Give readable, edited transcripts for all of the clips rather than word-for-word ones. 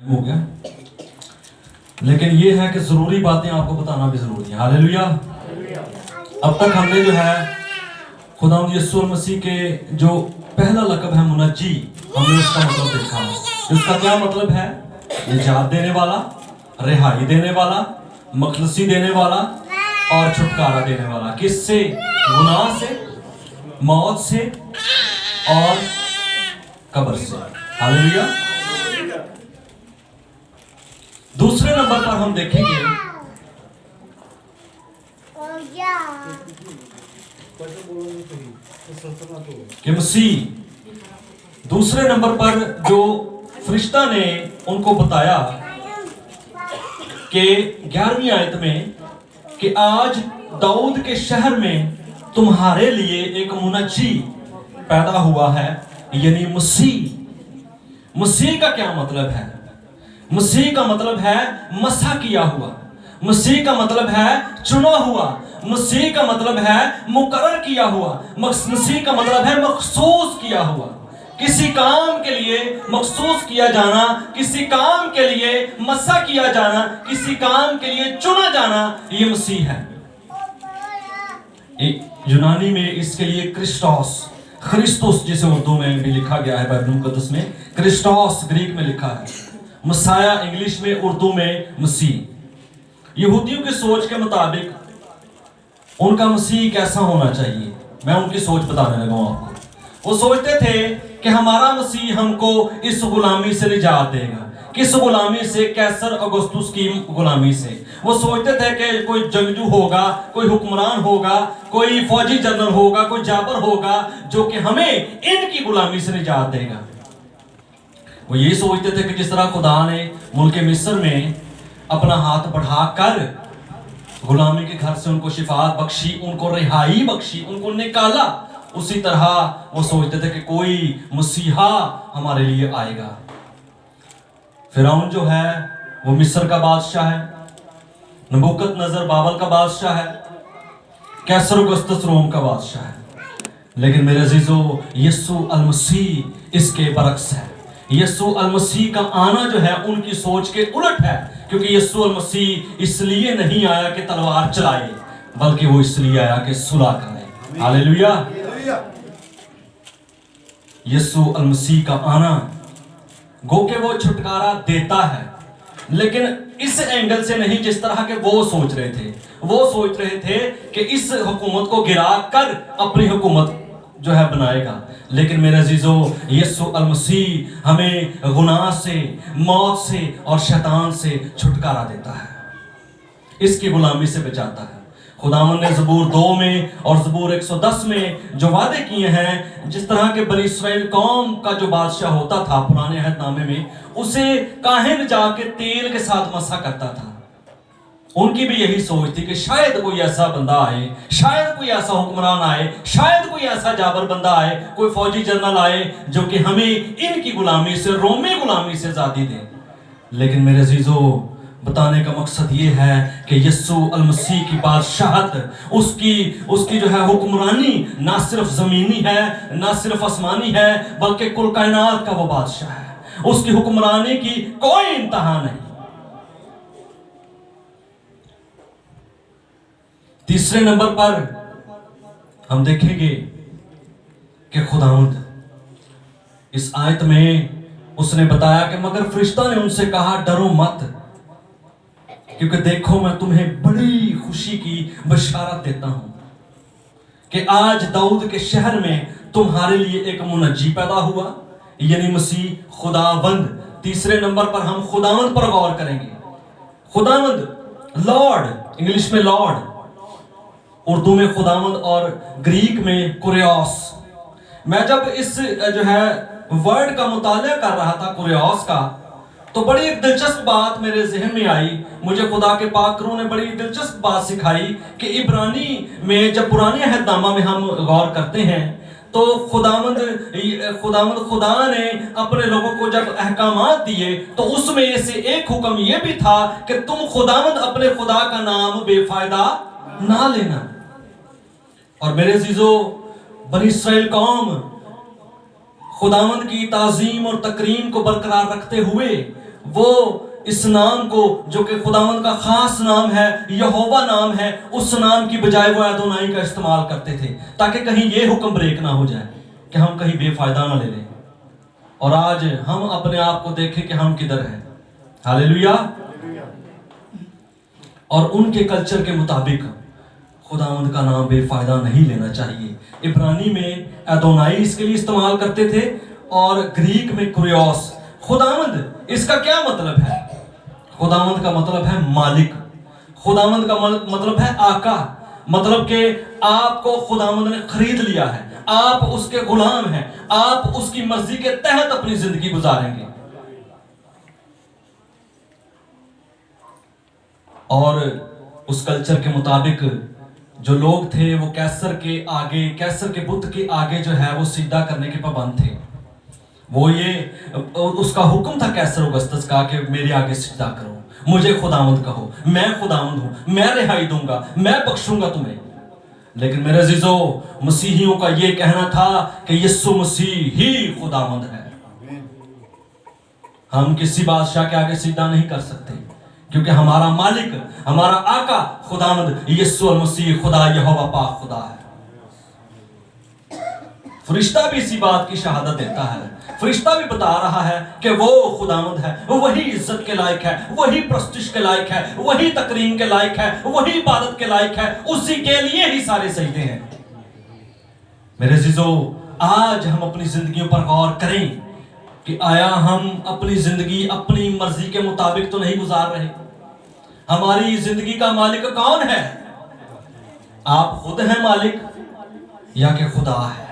हो गया, लेकिन ये है कि ज़रूरी बातें आपको बताना भी ज़रूरी है। हालेलुया। अब तक हमने जो है खुदावंद यीशु मसीह के जो पहला लक़ब है मुनज्जी, हमने उसका मतलब देखा। उसका क्या मतलब है? निजात देने वाला, रिहाई देने वाला, मखलसी देने वाला और छुटकारा देने वाला। किससे? गुनाह से, मौत से और कब्र से। हालेलुया। दूसरे नंबर पर हम देखेंगे कि मसीह, दूसरे नंबर पर जो फरिश्ता ने उनको बताया कि 11वीं आयत में कि आज दाऊद के शहर में तुम्हारे लिए एक मुनज्जी पैदा हुआ है, यानी मसीह। मसीह का क्या मतलब है? मसीह का मतलब है मसा किया हुआ, मसीह का मतलब है चुना हुआ, मसीह का मतलब है मुकर्रर किया हुआ, मसीह का मतलब है मखसूस किया हुआ। किसी काम के लिए मखसूस किया जाना, किसी काम के लिए मसा किया जाना, किसी काम के लिए चुना जाना, ये मसीह है। यूनानी में इसके लिए क्रिस्टोस, ख्रिस्तोस जिसे उर्दू में भी लिखा गया है बाइबल मुकद्दस में, क्रिस्टोस ग्रीक में लिखा है, मसाया इंग्लिश में, उर्दू में मसीह। यहूदियों की सोच के मुताबिक उनका मसीह कैसा होना चाहिए, मैं उनकी सोच बताने लगा हूं आपको। वो सोचते थे कि हमारा मसीह हमको इस गुलामी से निजात देगा। किस गुलामी से? कैसर अगस्तुस की गुलामी से। वो सोचते थे कि कोई जंगजू होगा, कोई हुक्मरान होगा, कोई फौजी जनरल होगा, कोई जाबर होगा जो कि हमें इनकी गुलामी से निजात देगा। वो ये सोचते थे कि जिस तरह खुदा ने मुल्क मिस्र में अपना हाथ बढ़ाकर गुलामी के घर से उनको शिफात बख्शी, उनको रिहाई बख्शी, उनको निकाला, उसी तरह वो सोचते थे कि कोई मसीहा हमारे लिए आएगा। फिरौन जो है वो मिस्र का बादशाह है, नबूकदनेस्सर बाबल का बादशाह है, कैसर अगस्तुस रोम का बादशाह है। लेकिन मेरे अजीजों, यीशु अल मसीह इसके बरक्स है। यीशु अल मसीह का आना जो है उनकी सोच के उलट है, क्योंकि यीशु अल मसीह इसलिए नहीं आया कि तलवार चलाए, बल्कि वो इसलिए आया कि सुलह करे। हालेलुया। यीशु अल मसीह का आना गो के वो छुटकारा देता है, लेकिन इस एंगल से नहीं जिस तरह के वो सोच रहे थे। वो सोच रहे थे कि इस हुकूमत को गिरा कर अपनी हुकूमत जो है बनाएगा। लेकिन मेरे अजीजों, यीशु अल मसीह हमें गुनाह से, मौत से और शैतान से छुटकारा देता है, इसकी गुलामी से बचाता है। खुदावंद ने ज़बूर 2 में और ज़बूर 110 में जो वादे किए हैं, जिस तरह के बनी इस्राएल कौम का जो बादशाह होता था पुराने अहदनामे में, उसे काहिन जाके तेल के साथ मसा करता था। उनकी भी यही सोच थी कि शायद कोई ऐसा बंदा आए, शायद कोई ऐसा हुक्मरान आए, शायद कोई ऐसा जाबर बंदा आए, कोई फौजी जनरल आए जो कि हमें इनकी गुलामी से, रोमी गुलामी से आज़ादी दे। लेकिन मेरे अजीजों, बताने का मकसद ये है कि यीशु अल मसीह की बादशाहत, उसकी जो है हुक्मरानी ना सिर्फ ज़मीनी है, ना सिर्फ आसमानी है, बल्कि कुल कायनात का वो बादशाह है। उसकी हुक्मरानी की कोई इंतहा नहीं। तीसरे नंबर पर हम देखेंगे कि खुदावंद इस आयत में उसने बताया कि मगर फरिश्ता ने उनसे कहा, डरो मत, क्योंकि देखो मैं तुम्हें बड़ी खुशी की बशारत देता हूं कि आज दाऊद के शहर में तुम्हारे लिए एक मुनज्जी पैदा हुआ, यानी मसीह, खुदावंद। तीसरे नंबर पर हम खुदावंद पर गौर करेंगे। खुदावंद, लॉर्ड, इंग्लिश में लॉर्ड, उर्दू में खुदावंद और ग्रीक में कुरियोस। मैं जब इस जो है वर्ड का मुताला कर रहा था, कुरियोस का, तो बड़ी एक दिलचस्प बात मेरे जहन में आई। मुझे खुदा के पाक रूह ने बड़ी दिलचस्प बात सिखाई कि इब्रानी में जब पुराने अहदनामा में हम गौर करते हैं तो खुदा ने अपने लोगों को जब अहकामात दिए तो उसमें से एक हुक्म यह भी था कि तुम खुदावंद अपने खुदा का नाम बेफायदा ना लेना। और मेरे अजीजों, बनी इस्राएल कौम खुदावंद की ताजीम और तकरीम को बरकरार रखते हुए वो इस नाम को जो कि खुदावंद का खास नाम है, यहोवा नाम है, उस नाम की बजाय वो अदोनाई का इस्तेमाल करते थे, ताकि कहीं ये हुक्म ब्रेक ना हो जाए कि हम कहीं बेफायदा ना ले लें। और आज हम अपने आप को देखें कि हम किधर हैं। हालेलुया। और उनके कल्चर के मुताबिक खुदावंद का नाम बेफायदा नहीं लेना चाहिए। इब्रानी में अदोनाई इसके लिए इस्तेमाल करते थे और ग्रीक में कुरियोस। खुदावंद इसका क्या मतलब है? खुदावंद का मतलब है मालिक, खुदावंद का मतलब है आका, मतलब कि आपको खुदावंद ने खरीद लिया है, आप उसके गुलाम हैं, आप उसकी मर्जी के तहत अपनी जिंदगी गुजारेंगे। और उस कल्चर के मुताबिक जो लोग थे वो कैसर के आगे, कैसर के बुत के आगे जो है वो सीधा करने के पाबंद थे। वो ये उसका हुक्म था कैसर औगस्तस का कि मेरे आगे सिजदा करो, मुझे खुदावंद कहो, मैं खुदावंद हूं, मैं रिहाई दूंगा, मैं बख्शूंगा तुम्हें। लेकिन मेरे अजीजों, मसीहियों का ये कहना था कि यीशु मसीह ही खुदावंद है। हम किसी बादशाह के आगे सिजदा नहीं कर सकते, क्योंकि हमारा मालिक, हमारा आका खुदावंद यीशु मसीह खुदा यहोवा पाक खुदा है। फरिश्ता भी इसी बात की शहादत देता है, फरिश्ता भी बता रहा है कि वो खुदावंद है, वही इज्जत के लायक है, वही प्रस्तिश के लायक है, वही तकरीम के लायक है, वही इबादत के लायक है, उसी के लिए ही सारे सजदे हैं। मेरे अजीजों, आज हम अपनी जिंदगियों पर गौर करें कि आया हम अपनी जिंदगी अपनी मर्जी के मुताबिक तो नहीं गुजार रहे। हमारी जिंदगी का मालिक कौन है? आप खुद हैं मालिक या कि खुदा है?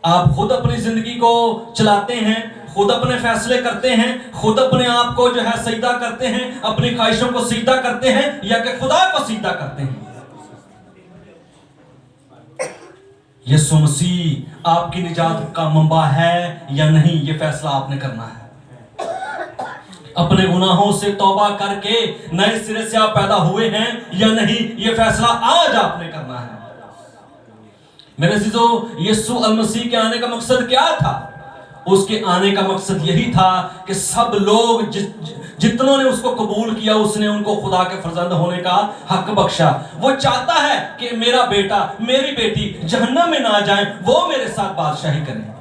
आप खुद अपनी जिंदगी को चलाते हैं, खुद अपने फैसले करते हैं, खुद अपने आप को जो है सीधा करते हैं, अपनी ख्वाहिशों को सीधा करते हैं, या कि खुदा को सीधा करते हैं? यीशु मसीह आपकी निजात का मंबा है या नहीं, ये फैसला आपने करना है। अपने गुनाहों से तौबा करके नए सिरे से आप पैदा हुए हैं या नहीं, ये फैसला आज आपने करना है। मेरे अजीजों, यीशु मसीह के आने का मकसद क्या था? उसके आने का मकसद यही था कि सब लोग जितनों ने उसको कबूल किया, उसने उनको खुदा के फर्जंद होने का हक बख्शा। वो चाहता है कि मेरा बेटा, मेरी बेटी जहन्नम में ना जाए, वो मेरे साथ बादशाही करें।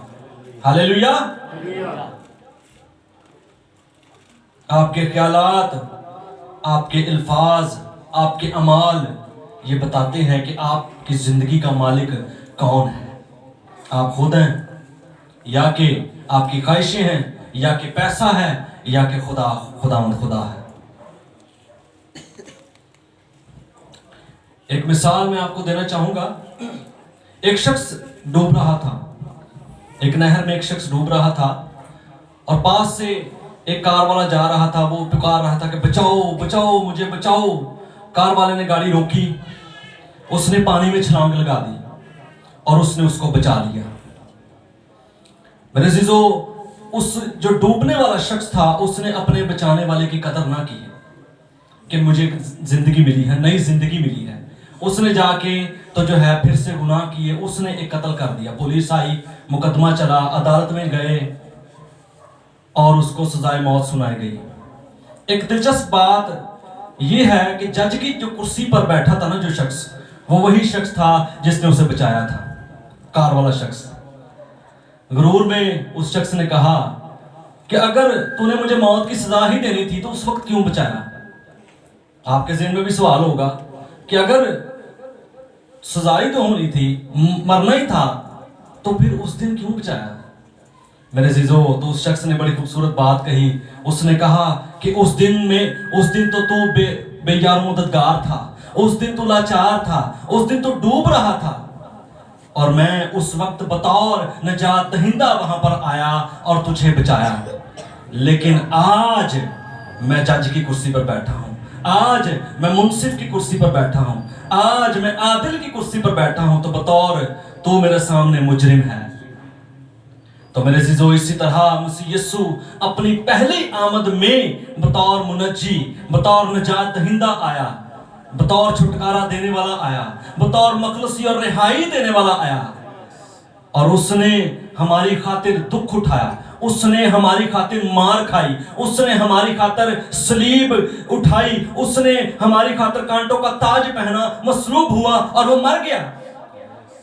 हालेलुया। आपके ख्यालात, आपके अल्फाज, आपके अमाल ये बताते हैं कि आपकी जिंदगी का मालिक कौन है। आप खुद हैं, या कि आपकी ख्वाहिशें हैं, या कि पैसा है, या कि खुदावंद खुदा है। एक मिसाल मैं आपको देना चाहूंगा। एक शख्स डूब रहा था, एक नहर में एक शख्स डूब रहा था, और पास से एक कार वाला जा रहा था। वो पुकार रहा था कि बचाओ बचाओ, मुझे बचाओ। कार वाले ने गाड़ी रोकी, उसने पानी में छलांग लगा दी और उसने उसको बचा लिया। मेरे अजीजों, उस जो डूबने वाला शख्स था, उसने अपने बचाने वाले की कदर ना की कि मुझे जिंदगी मिली है, नई जिंदगी मिली है। उसने जाके तो जो है फिर से गुनाह किए, उसने एक कत्ल कर दिया। पुलिस आई, मुकदमा चला, अदालत में गए और उसको सजाए मौत सुनाई गई। एक दिलचस्प बात यह है कि जज की जो कुर्सी पर बैठा था ना जो शख्स, वो वही शख्स था जिसने उसे बचाया था, कार वाला शख्स। गुरूर में उस शख्स ने कहा कि अगर तूने मुझे मौत की सजा ही देनी थी तो उस वक्त क्यों बचाया? आपके ज़हन में भी सवाल होगा कि अगर सजा ही तो होनी थी, मरना ही था, तो फिर उस दिन क्यों बचाया? मेरे अजीजों, तो उस शख्स ने बड़ी खूबसूरत बात कही। उसने कहा कि उस दिन तो तू बेयार मददगार था, उस दिन तो लाचार था, उस दिन तो डूब रहा था, और मैं उस वक्त बतौर नजात दहिंदा वहां पर आया और तुझे बचाया। लेकिन आज मैं जज की कुर्सी पर बैठा हूं, आज मैं मुंसिफ की कुर्सी पर बैठा हूं, आज मैं आदिल की कुर्सी पर बैठा हूं, तो बतौर तू मेरे सामने मुजरिम है। तो मेरे अजीजों, इसी तरह मसीह यीशु अपनी पहली आमद में बतौर मुनज्जी, बतौर नजात दहिंदा आया, बतौर छुटकारा देने वाला आया, बतौर मखलसी और रिहाई देने वाला आया, और उसने हमारी खातिर दुख उठाया, उसने हमारी खातिर मार खाई, उसने हमारी खातिर सलीब उठाई, उसने हमारी खातिर कांटों का ताज पहना, मसलूब हुआ और वो मर गया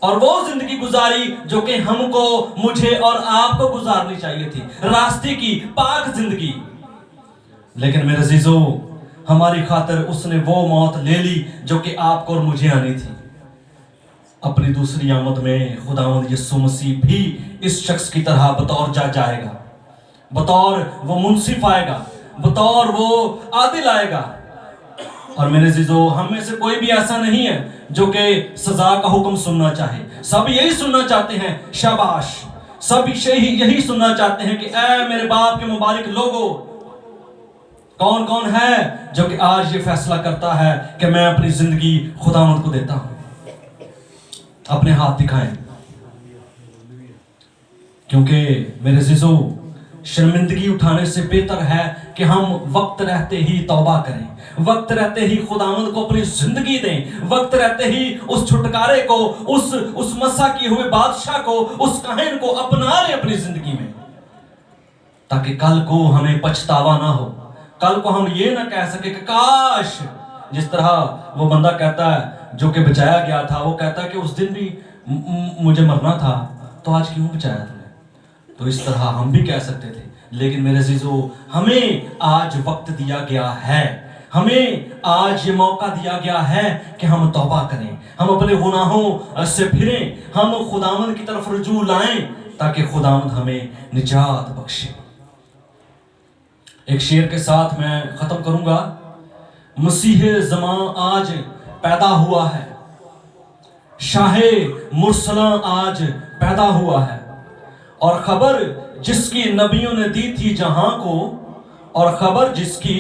और वो जिंदगी गुजारी जो कि हमको, मुझे और आपको गुजारनी चाहिए थी, रास्ते की पाक जिंदगी। लेकिन मेरे अजीजों, हमारी खातिर उसने वो मौत ले ली जो कि आपको और मुझे आनी थी। अपनी दूसरी आमद में खुदावंद यीशु मसीह भी इस शख्स की तरह बतौर जज आएगा, बतौर वो मुंसिफ आएगा, बतौर वो आदिल आएगा। और मेरे अजीजों, हम में से कोई भी ऐसा नहीं है जो कि सजा का हुक्म सुनना चाहे। सब यही सुनना चाहते हैं, शाबाश। सब यही सुनना चाहते हैं कि ऐ मेरे बाप के मुबारक लोगों। कौन कौन है जो कि आज ये फैसला करता है कि मैं अपनी जिंदगी खुदावंद को देता हूं? अपने हाथ दिखाएं, क्योंकि मेरे अजीजों, शर्मिंदगी उठाने से बेहतर है कि हम वक्त रहते ही तौबा करें, वक्त रहते ही खुदावंद को अपनी जिंदगी दें, वक्त रहते ही उस छुटकारे को, उस मसा किए हुए बादशाह को, उस काहिन को अपना लें अपनी जिंदगी में, ताकि कल को हमें पछतावा ना हो। कल को हम ये ना कह सके कि काश, जिस तरह वो बंदा कहता है जो कि बचाया गया था, वो कहता है कि उस दिन भी मुझे मरना था, तो आज क्यों बचाया तूने? तो इस तरह हम भी कह सकते थे। लेकिन मेरे अजीजों, हमें आज वक्त दिया गया है, हमें आज ये मौका दिया गया है कि हम तौबा करें, हम अपने गुनाहों से फिरें, हम खुदावंद की तरफ रुजू लाएं, ताकि खुदावंद हमें निजात बख्शे। एक शेर के साथ मैं खत्म करूंगा। मसीह ज़मां आज पैदा हुआ है, शाहे मुरसला आज पैदा हुआ है, और खबर जिसकी नबियों ने दी थी जहां को, और खबर जिसकी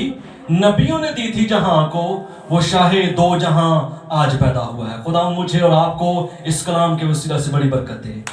नबियों ने दी थी जहां को, वो शाहे दो जहां आज पैदा हुआ है। खुदा मुझे और आपको इस कलाम के वसीला से बड़ी बरकत दे।